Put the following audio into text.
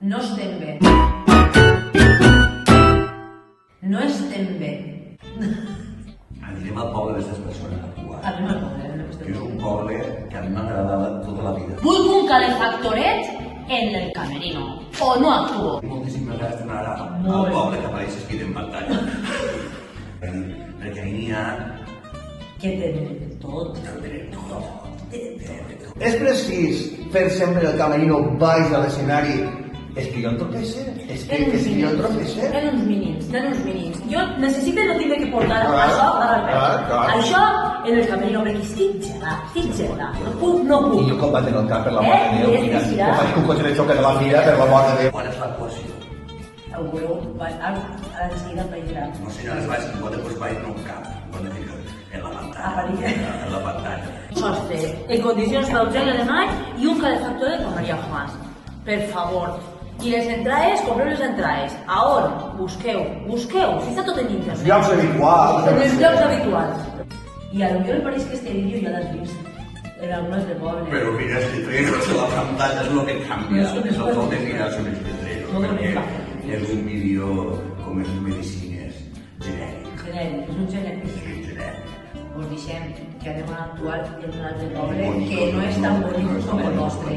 No estem bé. No estem bé. Anirem al poble d'aquestes persones actuals. Anem al poble. Que és un poble que a mi m'ha agradat tota la vida. Vull un calefactoret en el camerino. O no actuo. Moltíssimes vegades tornarà al Molt. poble que apareix escrit en pantalla. Perquè ahir n'hi ha... Que tenen tot. És precís fer sempre el camerino baix de l'escenari. És que jo entorpeixer. És que jo entorpeixer. Tenen uns mínims. Jo necessito no tindre que portar Clar, això a la clar. Això en el camerino, perquè estic gelada. No puc. I jo com batent el cap per la mort de Déu, És mira, que com faig un cotxe de xoc de la fira per la mort de Déu. Quan és l'actuació? Ho veureu ara enseguida apareixerà. No sé, ara es va escriure, després va ir en un cap. En la pantalla. Apareixerà. En la pantalla. Sostre, en condicions d'hotel alemany i un calefactor com Maria Juan. Per favor. I les entrades, compreu les entrades. A on? Busqueu. Si està tot en internet. Llocs habituals. En els llocs habituals. I a potser pareix que este vídeo ja l'has vist. En algunes de poble. Però mira, els letreros de la pantalla és el que canvia. És el que mira són els letreros. Perquè és un vídeo com les medicines genèric. Genèric, és un genèric. És un genèric. Us deixem que anem a actuar en un altre poble que no és tan bonic com el nostre.